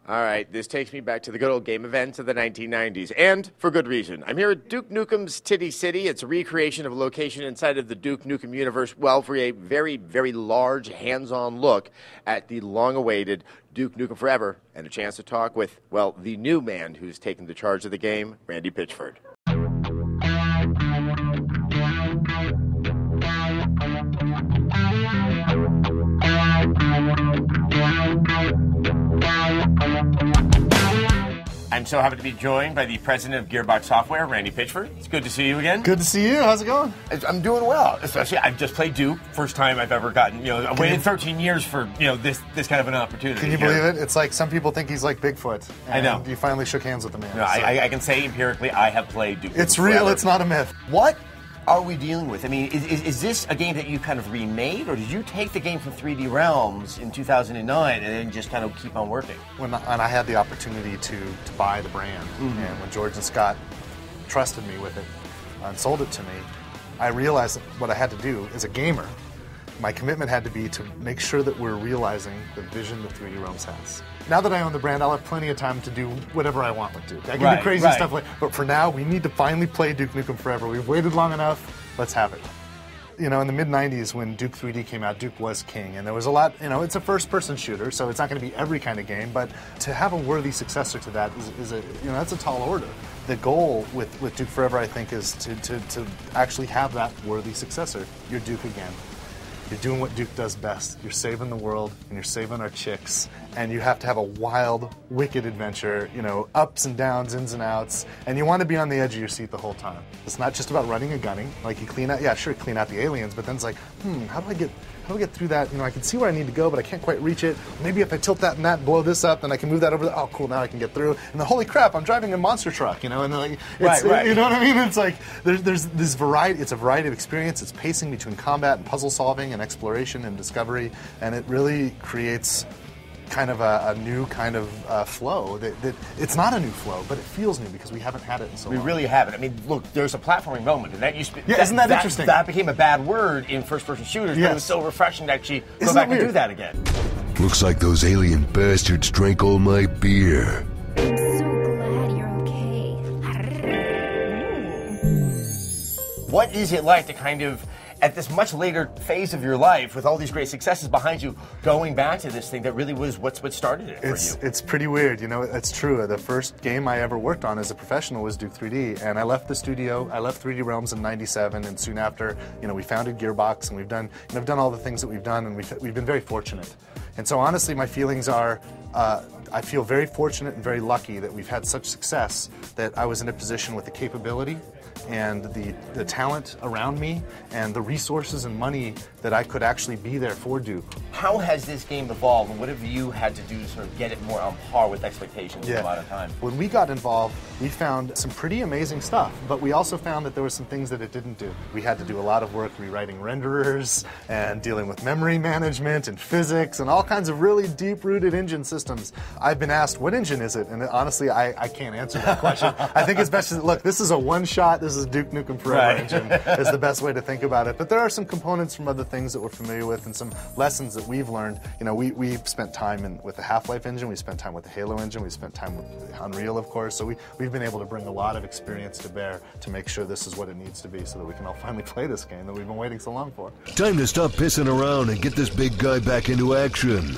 All right, this takes me back to the good old game events of the 1990s, and for good reason. I'm here at Duke Nukem's Titty City. It's a recreation of a location inside of the Duke Nukem universe, well, for a very, very large, hands-on look at the long-awaited Duke Nukem Forever, and a chance to talk with, well, the new man who's taken the charge of the game, Randy Pitchford. I'm so happy to be joined by the president of Gearbox Software, Randy Pitchford. It's good to see you again. Good to see you. How's it going? I'm doing well. Especially, I've just played Duke. First time I've ever gotten, I waited 13 years for, this kind of an opportunity. Can you believe it? It's like some people think he's like Bigfoot. I know. You finally shook hands with the man. No, so. I can say empirically I have played Duke. It's real. Forever. It's not a myth. What are we dealing with? I mean, is this a game that you kind of remade, or did you take the game from 3D Realms in 2009 and then just kind of keep on working? When I had the opportunity to buy the brand, and when George and Scott trusted me with it and sold it to me, I realized that what I had to do as a gamer, my commitment had to be to make sure that we're realizing the vision that 3D Realms has. Now that I own the brand, I'll have plenty of time to do whatever I want with Duke. I can do crazy stuff but for now, we need to finally play Duke Nukem Forever. We've waited long enough. Let's have it. In the mid-90s when Duke 3D came out, Duke was king, and there was a lot, it's a first-person shooter, so it's not going to be every kind of game, but to have a worthy successor to that is that's a tall order. The goal with Duke Forever, I think, is to actually have that worthy successor. You're Duke again. You're doing what Duke does best. You're saving the world, and you're saving our chicks, and you have to have a wild, wicked adventure, ups and downs, ins and outs, and you want to be on the edge of your seat the whole time. It's not just about running and gunning. Like, you clean out the aliens, but then it's like, how do I get through that? I can see where I need to go, but I can't quite reach it. Maybe if I tilt that and that, blow this up, then I can move that over there. Oh, cool, now I can get through. And then, holy crap, I'm driving a monster truck, and like, right. You know what I mean? It's like, there's this variety, it's a variety of experience. It's pacing between combat and puzzle solving and exploration and discovery, and it really creates kind of a new kind of flow. That it's not a new flow, but it feels new because we haven't had it in so long. We really haven't. I mean, look, there's a platforming moment, and that used to be... isn't that interesting? That became a bad word in first-person shooters, but it was so refreshing to actually go back and do that again. Looks like those alien bastards drank all my beer. I'm so glad you're okay. What is it like to kind of, at this much later phase of your life, with all these great successes behind you, going back to this thing that really was what started it for you? It's pretty weird, it's true. The first game I ever worked on as a professional was Duke 3D, and I left the studio, I left 3D Realms in '97, and soon after, we founded Gearbox, and we've done, done all the things that we've done, and we've been very fortunate. And so honestly, my feelings are, I feel very fortunate and very lucky that we've had such success that I was in a position with the capability and the talent around me and the resources and money that I could actually be there for Duke. How has this game evolved, and what have you had to do to sort of get it more on par with expectations in a lot of time? When we got involved, we found some pretty amazing stuff, but we also found that there were some things that it didn't do. We had to do a lot of work rewriting renderers and dealing with memory management and physics and all kinds of really deep-rooted engine systems. I've been asked, what engine is it? And honestly, I can't answer that question. I think it's best to, look, this is a one-shot, this is Duke Nukem Forever engine, is the best way to think about it. But there are some components from other things that we're familiar with and some lessons that we've learned. We've spent time with the Half-Life engine, we spent time with the Halo engine, we spent time with Unreal, of course, so we've been able to bring a lot of experience to bear to make sure this is what it needs to be so that we can all finally play this game that we've been waiting so long for. Time to stop pissing around and get this big guy back into action.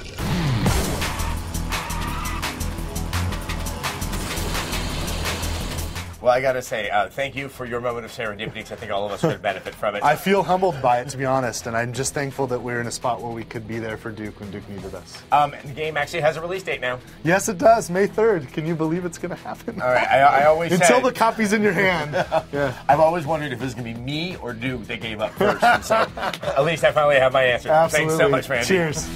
Well, I got to say, thank you for your moment of serendipity, because I think all of us could benefit from it. I feel humbled by it, to be honest, and I'm just thankful that we're in a spot where we could be there for Duke when Duke needed us. And the game actually has a release date now. Yes, it does. May 3rd. Can you believe it's going to happen? All right. I always Until the copy's in your hand. Yeah. I've always wondered if it was going to be me or Duke that gave up first. And so at least I finally have my answer. Absolutely. Thanks so much, Randy. Cheers.